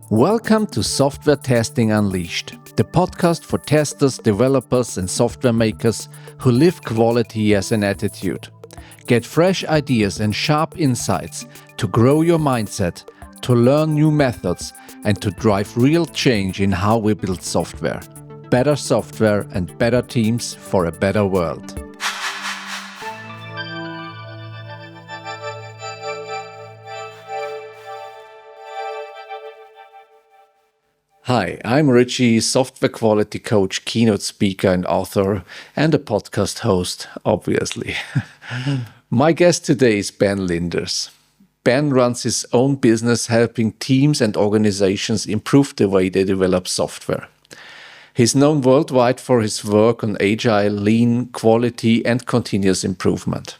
Welcome to Software Testing Unleashed, the podcast for testers, developers, and software makers who live quality as an attitude. Get fresh ideas and sharp insights to grow your mindset, to learn new methods, and to drive real change in how we build software. Better software and better teams for a better world. Hi, I'm Richie, software quality coach, keynote speaker and author, and a podcast host, obviously. My guest today is Ben Linders. Ben runs his own business helping teams and organizations improve the way they develop software. He's known worldwide for his work on agile, lean, quality, and continuous improvement.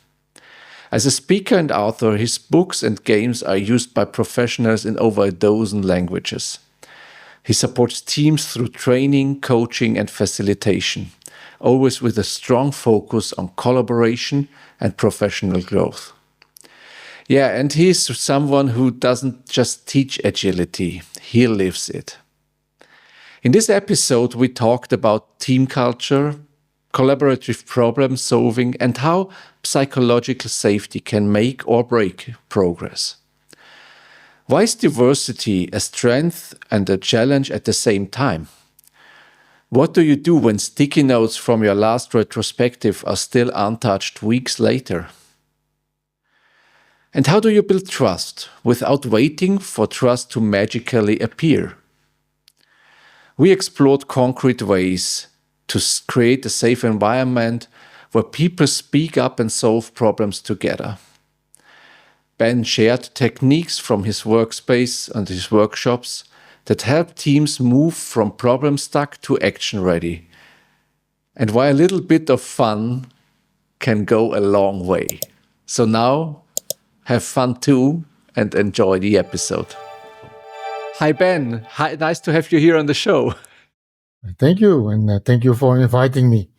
As a speaker and author, his books and games are used by professionals in over a dozen languages. He supports teams through training, coaching, and facilitation, always with a strong focus on collaboration and professional growth. Yeah, and he's someone who doesn't just teach agility, he lives it. In this episode, we talked about team culture, collaborative problem solving, and how psychological safety can make or break progress. Why is diversity a strength and a challenge at the same time? What do you do when sticky notes from your last retrospective are still untouched weeks later? And how do you build trust without waiting for trust to magically appear? We explored concrete ways to create a safe environment where people speak up and solve problems together. Ben shared techniques from his workspace and his workshops that help teams move from problem stuck to action ready, and why a little bit of fun can go a long way. So now, have fun too and enjoy the episode. Hi Ben, hi, nice to have you here on the show. Thank you, and thank you for inviting me.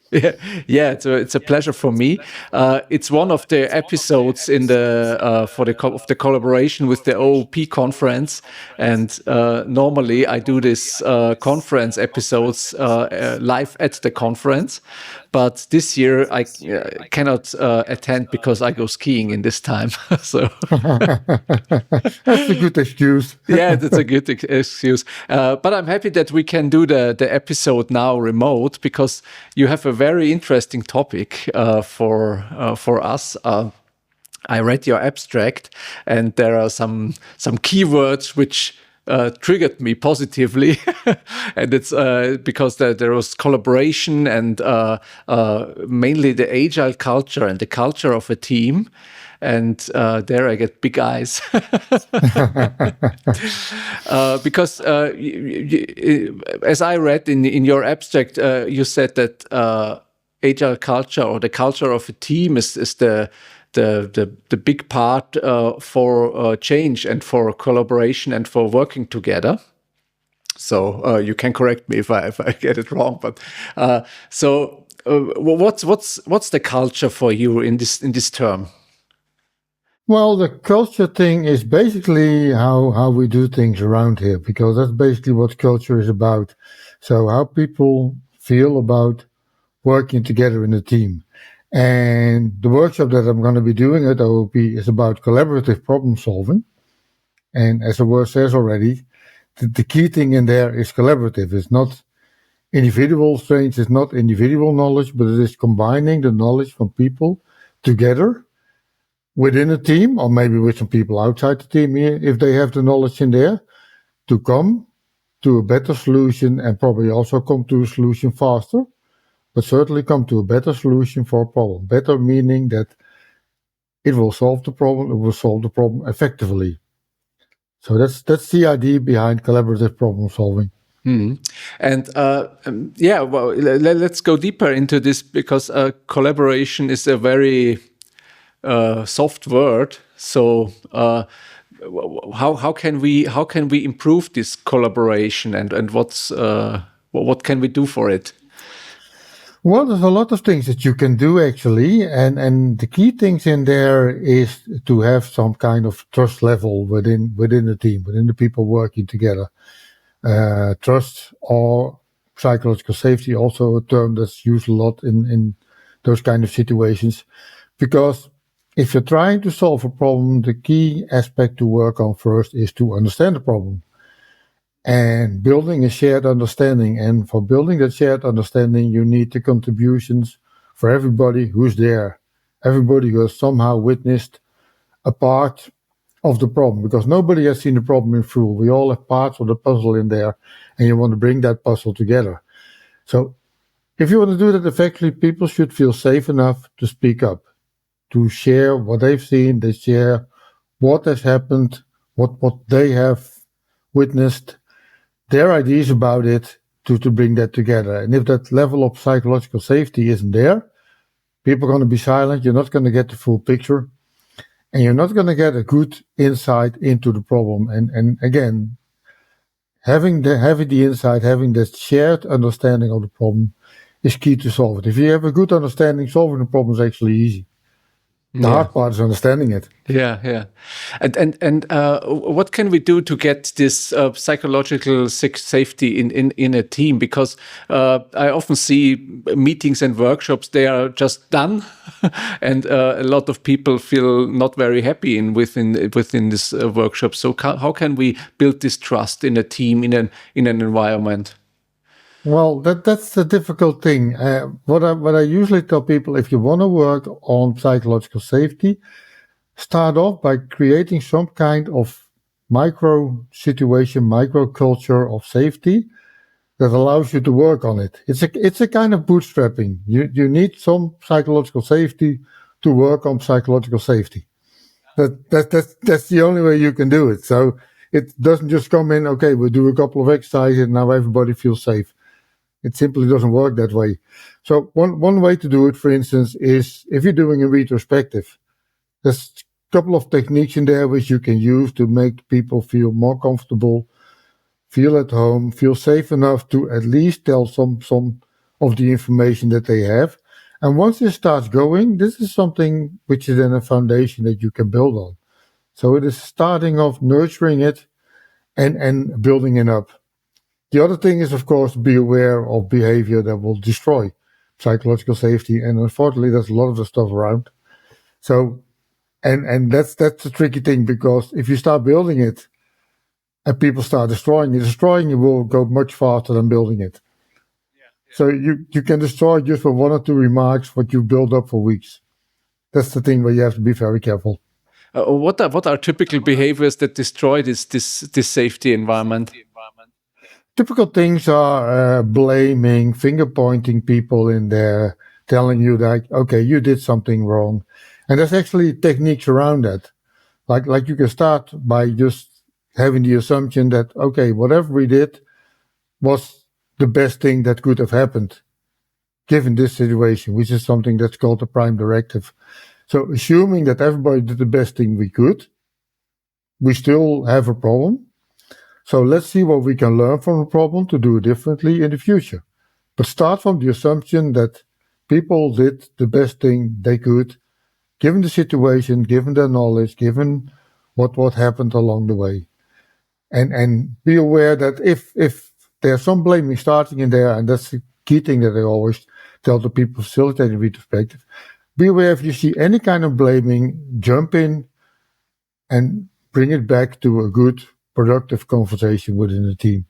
Yeah, it's a pleasure for me. It's one of the episodes in the of the collaboration with the OOP conference, and normally I do this conference episodes live at the conference, but this year I cannot attend because I go skiing in this time. So that's a good excuse. Yeah, that's a good excuse. But I'm happy that we can do the episode now remote because you have a very interesting topic for us. I read your abstract, and there are some keywords which triggered me positively, and it's because there was collaboration and mainly the agile culture and the culture of a team. And there I get big eyes because as I read in your abstract, you said that agile culture or the culture of a team is the big part for change and for collaboration and for working together. So you can correct me if I get it wrong. But what's the culture for you in this term? Well, the culture thing is basically how we do things around here, because that's basically what culture is about. So how people feel about working together in a team. And the workshop that I'm going to be doing at OOP is about collaborative problem solving. And as the word says already, the key thing in there is collaborative. It's not individual strengths, it's not individual knowledge, but it is combining the knowledge from people together within a team, or maybe with some people outside the team here, if they have the knowledge in there, to come to a better solution, and probably also come to a solution faster, but certainly come to a better solution for a problem. Better meaning that it will solve the problem effectively. So that's the idea behind collaborative problem solving. Mm-hmm. And yeah, well, let's go deeper into this, because collaboration is a very soft word. So how can we improve this collaboration, and what can we do for it? Well, there's a lot of things that you can do actually, and the key things in there is to have some kind of trust level within the team, within the people working together. Trust or psychological safety, also a term that's used a lot in those kind of situations, because if you're trying to solve a problem, the key aspect to work on first is to understand the problem and building a shared understanding. And for building that shared understanding, you need the contributions for everybody who's there, everybody who has somehow witnessed a part of the problem, because nobody has seen the problem in full. We all have parts of the puzzle in there, and you want to bring that puzzle together. So if you want to do that effectively, people should feel safe enough to speak up, to share what they've seen. They share what has happened, what they have witnessed, their ideas about it, to bring that together. And if that level of psychological safety isn't there, people are going to be silent. You're not going to get the full picture, and you're not going to get a good insight into the problem. And again, having the insight, having that shared understanding of the problem is key to solve it. If you have a good understanding, solving the problem is actually easy. The hard part is understanding it. Yeah. And what can we do to get this psychological safety in a team? Because I often see meetings and workshops, they are just done, and a lot of people feel not very happy within this workshop. So how can we build this trust in a team, in an environment? Well, that's the difficult thing. What I usually tell people, if you want to work on psychological safety, start off by creating some kind of micro situation, micro culture of safety that allows you to work on it. It's a kind of bootstrapping. You need some psychological safety to work on psychological safety. That's the only way you can do it. So it doesn't just come in, okay, we'll do a couple of exercises and now everybody feels safe. It simply doesn't work that way. So one way to do it, for instance, is if you're doing a retrospective, there's a couple of techniques in there which you can use to make people feel more comfortable, feel at home, feel safe enough to at least tell some of the information that they have. And once this starts going, this is something which is then a foundation that you can build on. So it is starting off nurturing it and building it up. The other thing is, of course, be aware of behavior that will destroy psychological safety. And unfortunately, there's a lot of the stuff around. So, and that's the tricky thing, because if you start building it and people start destroying it will go much faster than building it. So you can destroy just with one or two remarks what you build up for weeks. That's the thing where you have to be very careful. What are typical behaviors that destroy this safety environment? Typical things are blaming, finger pointing people in there, telling you that, okay, you did something wrong. And there's actually techniques around that. Like you can start by just having the assumption that, okay, whatever we did was the best thing that could have happened given this situation, which is something that's called the prime directive. So assuming that everybody did the best thing we could, we still have a problem. So let's see what we can learn from the problem to do it differently in the future. But start from the assumption that people did the best thing they could, given the situation, given their knowledge, given what happened along the way. And be aware that if there's some blaming starting in there, and that's the key thing that I always tell the people facilitating retrospective, be aware if you see any kind of blaming, jump in and bring it back to a good, productive conversation within the team.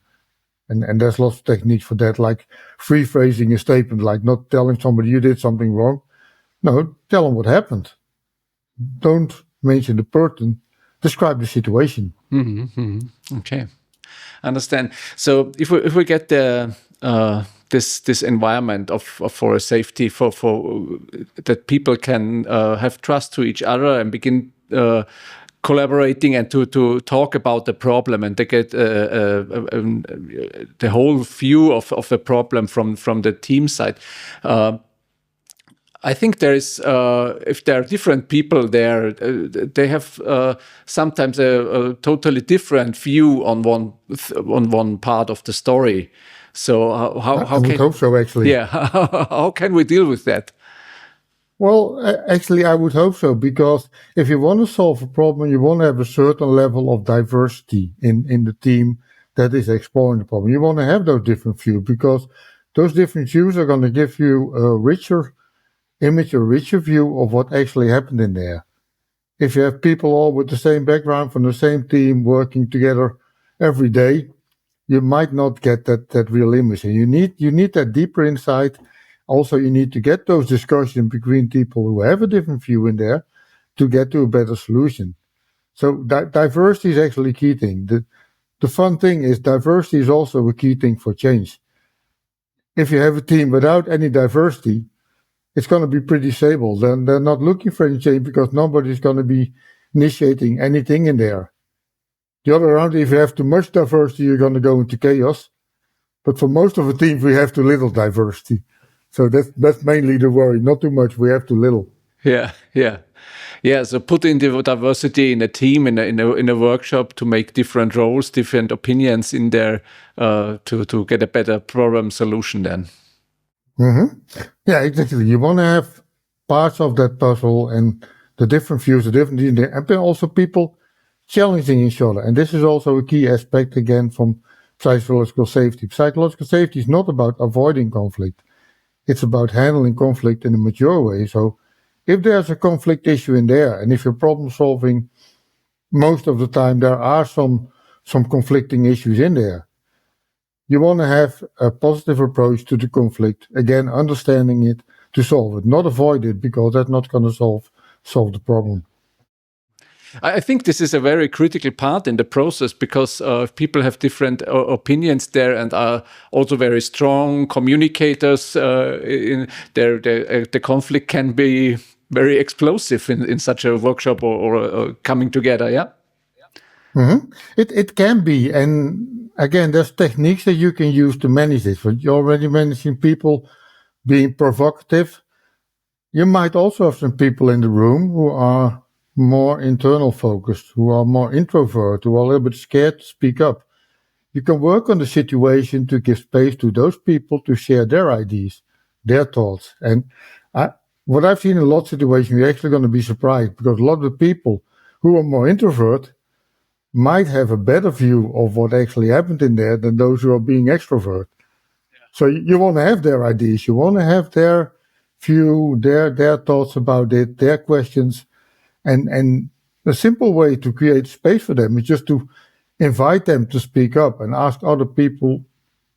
And there's lots of techniques for that, like free phrasing a statement, like not telling somebody you did something wrong. No, tell them what happened. Don't mention the person, describe the situation. Okay, understand. So if we get the this environment for a safety for that people can have trust to each other and begin collaborating and to talk about the problem, and they get the whole view of the problem from the team side. I think there is, if there are different people there, they have sometimes a totally different view on one part of the story. So I how would can hope so, actually. yeah how can we deal with that? Well, actually, I would hope so, because if you want to solve a problem, you want to have a certain level of diversity in the team that is exploring the problem. You want to have those different views, because those different views are going to give you a richer image, a richer view of what actually happened in there. If you have people all with the same background from the same team working together every day, you might not get that real image. And you need that deeper insight. Also, you need to get those discussions between people who have a different view in there to get to a better solution. So diversity is actually a key thing. The fun thing is diversity is also a key thing for change. If you have a team without any diversity, it's going to be pretty stable. Then they're not looking for any change, because nobody's going to be initiating anything in there. The other round, if you have too much diversity, you're going to go into chaos. But for most of the teams, we have too little diversity. So that's mainly the worry. Not too much, we have too little. Yeah. So put in the diversity in a team, in a workshop, to make different roles, different opinions in there, to get a better problem solution then. Yeah, exactly. You want to have parts of that puzzle and the different views, the different, and then also people challenging each other. And this is also a key aspect, again, from psychological safety. Psychological safety is not about avoiding conflict. It's about handling conflict in a mature way. So if there's a conflict issue in there, and if you're problem solving, most of the time there are some conflicting issues in there. You want to have a positive approach to the conflict. Again, understanding it to solve it, not avoid it, because that's not going to solve the problem. I think this is a very critical part in the process, because people have different opinions there, and are also very strong communicators. In the conflict can be very explosive in such a workshop or coming together. Yeah. It can be, and again, there's techniques that you can use to manage it. But you're already managing people being provocative. You might also have some people in the room who are more internal focused, who are more introvert, who are a little bit scared to speak up. You can work on the situation to give space to those people to share their ideas, their thoughts. And what I've seen in a lot of situations, you're actually going to be surprised, because a lot of the people who are more introvert might have a better view of what actually happened in there than those who are being extrovert. So you want to have their ideas, you want to have their view, their thoughts about it, their questions, and a simple way to create space for them is just to invite them to speak up and ask other people,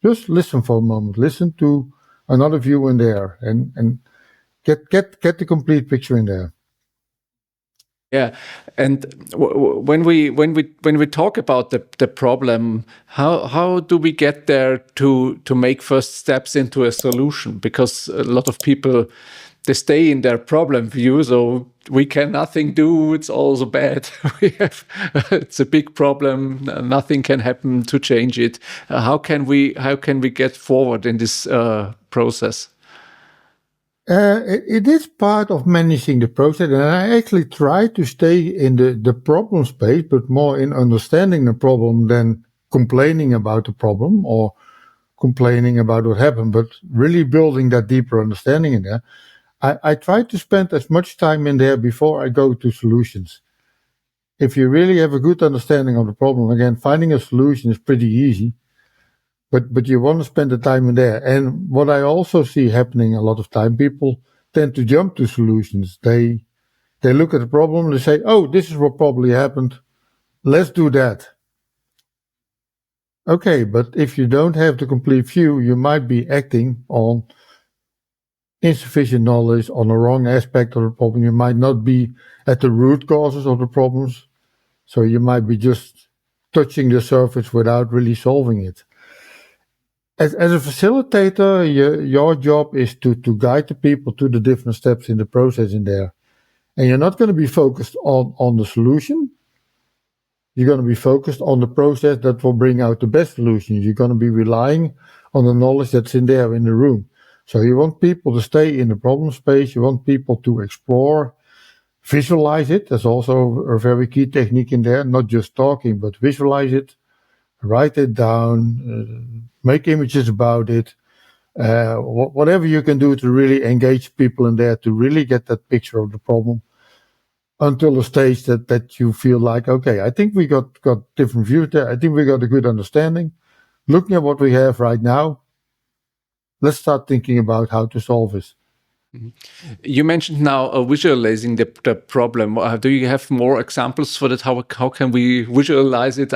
just listen for a moment, listen to another view in there, and get the complete picture in there. Yeah, and when we talk about the problem, how do we get there to make first steps into a solution? Because a lot of people, they stay in their problem view, so we can nothing do. It's also bad. It's a big problem. Nothing can happen to change it. How can we get forward in this process? It is part of managing the process, and I actually try to stay in the problem space, but more in understanding the problem than complaining about the problem or complaining about what happened, but really building that deeper understanding in there. I try to spend as much time in there before I go to solutions. If you really have a good understanding of the problem, again, finding a solution is pretty easy. But you want to spend the time in there. And what I also see happening a lot of time, people tend to jump to solutions. They look at the problem, they say, oh, this is what probably happened. Let's do that. Okay, but if you don't have the complete view, you might be acting on insufficient knowledge, on the wrong aspect of the problem. You might not be at the root causes of the problems. So you might be just touching the surface without really solving it. As a facilitator, your job is to guide the people to the different steps in the process in there. And you're not going to be focused on the solution. You're going to be focused on the process that will bring out the best solutions. You're going to be relying on the knowledge that's in there in the room. So you want people to stay in the problem space. You want people to explore, visualize it. That's also a very key technique in there. Not just talking, but visualize it. write it down, make images about it, whatever you can do to really engage people in there, to really get that picture of the problem until the stage that you feel like, okay, I think we got different views there. I think we got a good understanding. Looking at what we have right now, let's start thinking about how to solve this. You mentioned now visualizing the problem. Do you have more examples for that? How can we visualize it?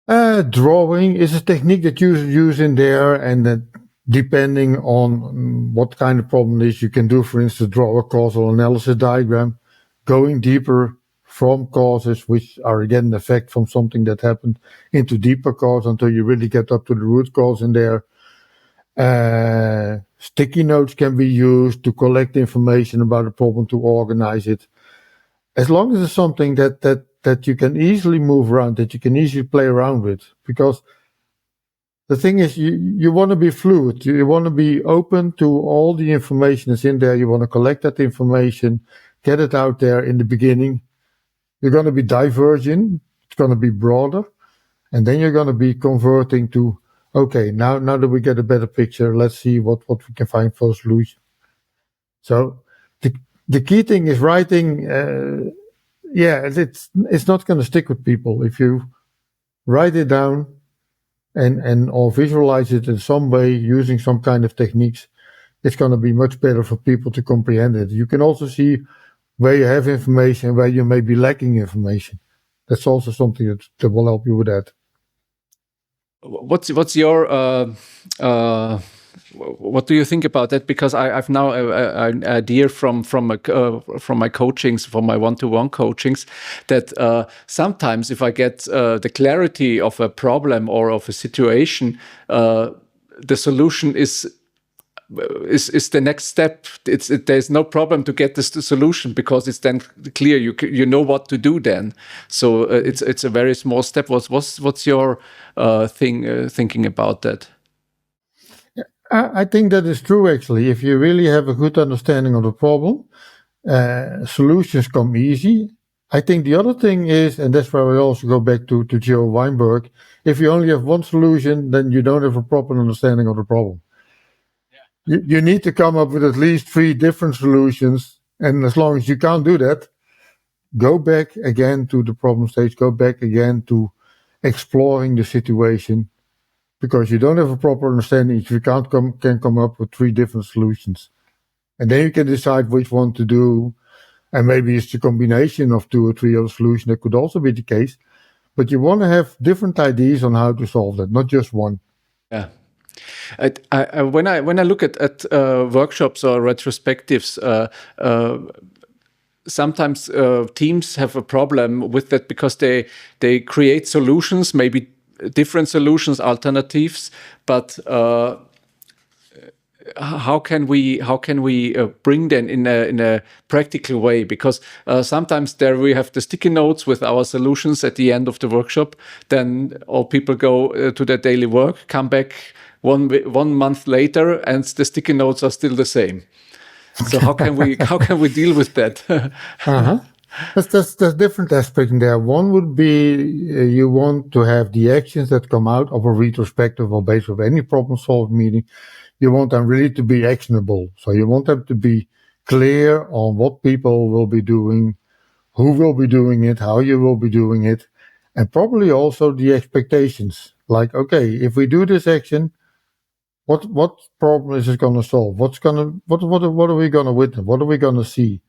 Drawing is a technique that you use in there, and that depending on what kind of problem it is, you can do, for instance, draw a causal analysis diagram, going deeper from causes which are again an effect from something that happened into deeper cause until you really get up to the root cause in there. Sticky notes can be used to collect information about a problem, to organize it. As long as it's something that you can easily move around, that you can easily play around with. Because the thing is, you want to be fluid. You want to be open to all the information that's in there. You want to collect that information, get it out there in the beginning. You're going to be diverging. It's going to be broader. And then you're going to be converting to, okay, now that we get a better picture, let's see what we can find for a solution. So the key thing is writing. It's not going to stick with people if you write it down and or visualize it in some way using some kind of techniques. It's going to be much better for people to comprehend it. You can also see where you have information, where you may be lacking information. That's also something that will help you with that. What's your what do you think about that? Because I've now an idea from my coachings, from my one-to-one coachings, that sometimes if I get the clarity of a problem or of a situation, the solution is the next step. There's no problem to get this to solution because it's then clear. You know what to do then. So it's a very small step. What's your thinking about that? I think that is true, actually. If you really have a good understanding of the problem, solutions come easy. I think the other thing is, and that's where we also go back to Joe Weinberg, if you only have one solution, then you don't have a proper understanding of the problem. You need to come up with at least 3 different solutions. And as long as you can't do that, go back again to the problem stage, go back again to exploring the situation, because you don't have a proper understanding if you can come up with 3 different solutions. And then you can decide which one to do. And maybe it's the combination of 2 or 3 other solutions. That could also be the case. But you want to have different ideas on how to solve that, not just one. Yeah. When I look at workshops or retrospectives, sometimes teams have a problem with that because they create solutions, maybe different solutions, alternatives, but how can we bring them in a practical way? Because sometimes there we have the sticky notes with our solutions at the end of the workshop. Then all people go to their daily work, come back one month later, and the sticky notes are still the same. So how can we deal with that? There's different aspects in there. One would be you want to have the actions that come out of a retrospective or based on any problem solving meeting. You want them really to be actionable. So you want them to be clear on what people will be doing, who will be doing it, how you will be doing it, and probably also the expectations. Like, okay, if we do this action, what problem is it going to solve? What are we going to witness? What are we going to see?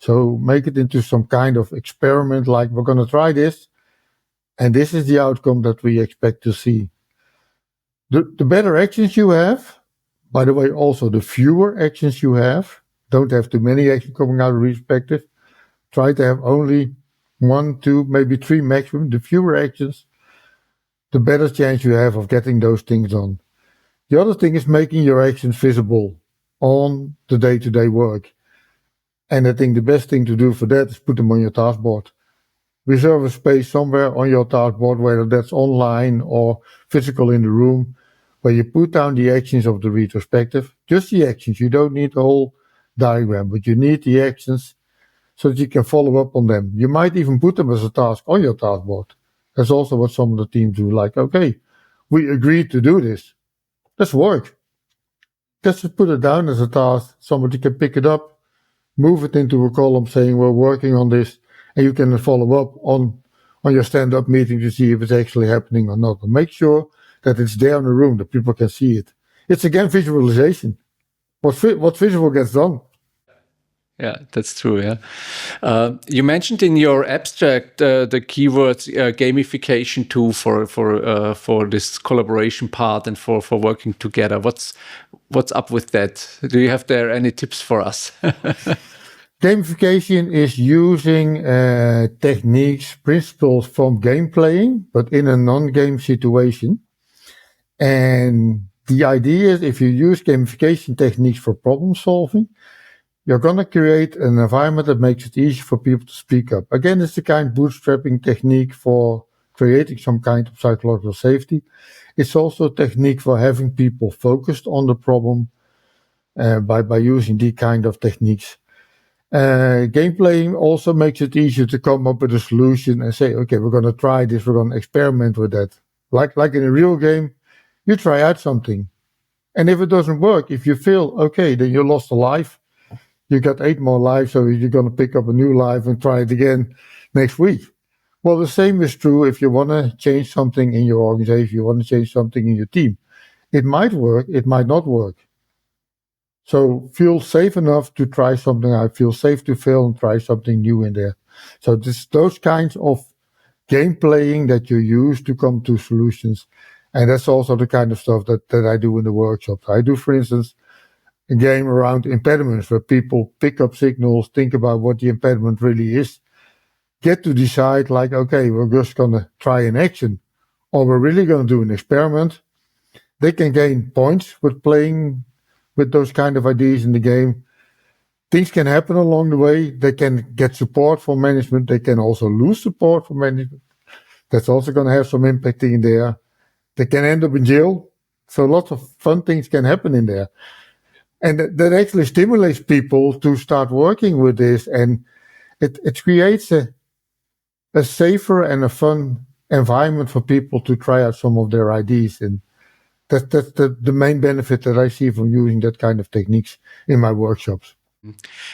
So make it into some kind of experiment, like we're going to try this, and this is the outcome that we expect to see. The better actions you have, by the way, also the fewer actions you have, don't have too many actions coming out of retrospective. Try to have only 1, 2, maybe 3 maximum. The fewer actions, the better chance you have of getting those things done. The other thing is making your actions visible on the day-to-day work. And I think the best thing to do for that is put them on your task board. Reserve a space somewhere on your task board, whether that's online or physical in the room, where you put down the actions of the retrospective. Just the actions. You don't need the whole diagram, but you need the actions so that you can follow up on them. You might even put them as a task on your task board. That's also what some of the teams do. Like, okay, we agreed to do this. Let's work. Just put it down as a task. Somebody can pick it up, move it into a column saying we're working on this, and you can follow up on your stand-up meeting to see if it's actually happening or not. But make sure that it's there in the room, that people can see it. It's again visualization. What visual gets done. Yeah, that's true. Yeah, you mentioned in your abstract the keywords gamification too for this collaboration part and for working together. What's up with that? Do you have there any tips for us? Gamification is using techniques, principles from game playing, but in a non-game situation. And the idea is if you use gamification techniques for problem solving, you're going to create an environment that makes it easy for people to speak up. Again, it's the kind of bootstrapping technique for creating some kind of psychological safety. It's also a technique for having people focused on the problem by using these kind of techniques. Game playing also makes it easier to come up with a solution and say, okay, we're going to try this, we're going to experiment with that. Like in a real game, you try out something. And if it doesn't work, if you fail, okay, then you lost a life. You got 8 more lives, so you're going to pick up a new life and try it again next week. Well, the same is true if you want to change something in your organization, you want to change something in your team. It might work, it might not work. So feel safe enough to try something out, feel safe to fail and try something new in there. So those kinds of game playing that you use to come to solutions. And that's also the kind of stuff that I do in the workshops. I do, for instance, a game around impediments where people pick up signals, think about what the impediment really is, get to decide like, okay, we're just going to try an action or we're really going to do an experiment. They can gain points with playing with those kind of ideas in the game. Things can happen along the way. They can get support from management. They can also lose support from management. That's also going to have some impact in there. They can end up in jail. So lots of fun things can happen in there. And that actually stimulates people to start working with this. And it creates a safer and a fun environment for people to try out some of their ideas. And that's the main benefit that I see from using that kind of techniques in my workshops.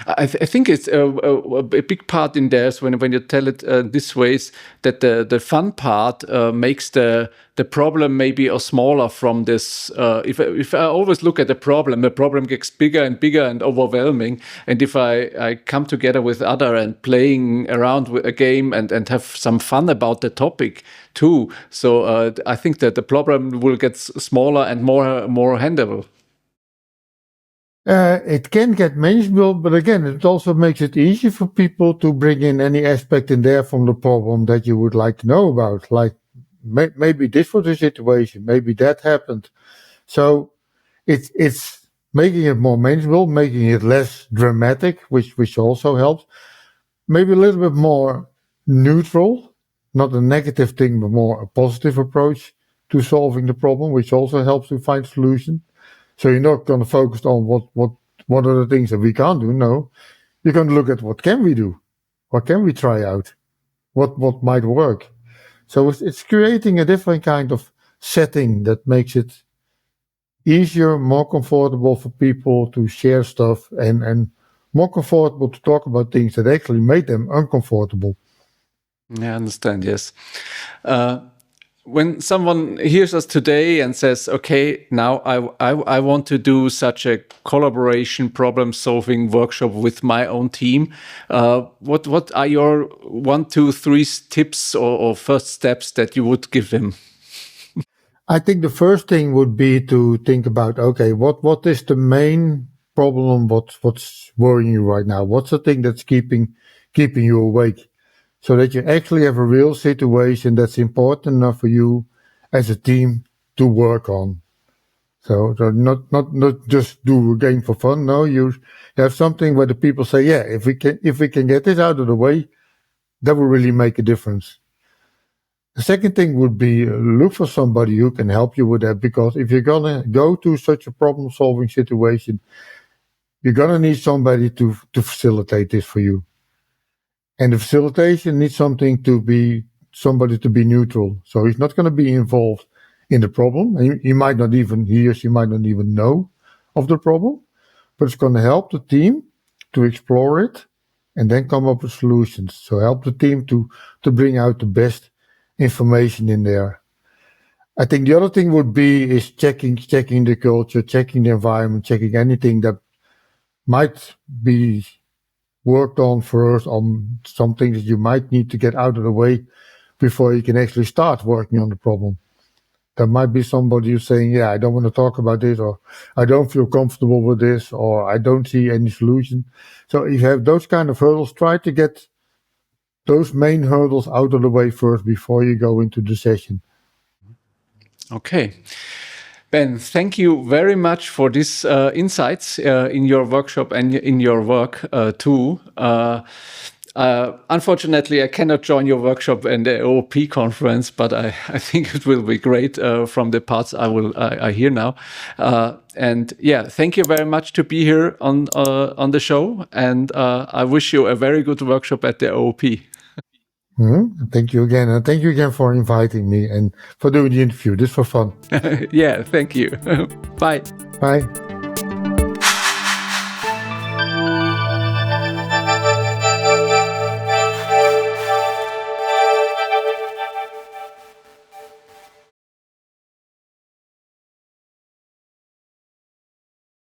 I think it's a big part in there when you tell it this way is that the fun part makes the problem maybe a smaller from this. If I always look at the problem gets bigger and bigger and overwhelming. And if I come together with other and playing around with a game and have some fun about the topic too, so I think that the problem will get smaller and more handleable. It can get manageable, but again, it also makes it easy for people to bring in any aspect in there from the problem that you would like to know about. Like maybe this was the situation, maybe that happened. So it's making it more manageable, making it less dramatic, which also helps. Maybe a little bit more neutral, not a negative thing, but more a positive approach to solving the problem, which also helps to find a solution. So you're not going to focus on what are the things that we can't do. No, you're going to look at what can we do, what can we try out, what might work. So it's creating a different kind of setting that makes it easier, more comfortable for people to share stuff and more comfortable to talk about things that actually made them uncomfortable. Yeah, I understand. Yes. When someone hears us today and says, okay, now I want to do such a collaboration problem solving workshop with my own team, what are your 1, 2, 3 tips or first steps that you would give them? I think the first thing would be to think about, okay, what is the main problem? What's worrying you right now? What's the thing that's keeping you awake? So that you actually have a real situation that's important enough for you as a team to work on. So not just do a game for fun. No, you have something where the people say, yeah, if we can get this out of the way, that will really make a difference. The second thing would be look for somebody who can help you with that, because if you're gonna go to such a problem solving situation, you're gonna need somebody to facilitate this for you. And the facilitation needs something to somebody to be neutral. So he's not going to be involved in the problem. He or she might not even know of the problem, but it's going to help the team to explore it and then come up with solutions. So help the team to bring out the best information in there. I think the other thing would be is checking the culture, checking the environment, checking anything that might be worked on first, on some things that you might need to get out of the way before you can actually start working on the problem. There might be somebody who's saying, yeah, I don't want to talk about this, or I don't feel comfortable with this, or I don't see any solution. So if you have those kind of hurdles, try to get those main hurdles out of the way first before you go into the session. Okay. Ben, thank you very much for these insights in your workshop and in your work too. Unfortunately, I cannot join your workshop and the OOP conference, but I think it will be great from the parts I hear now. And yeah, thank you very much to be here on the show, and I wish you a very good workshop at the OOP. Thank you again, and thank you again for inviting me and for doing the interview. This was fun. Yeah, thank you. Bye. Bye.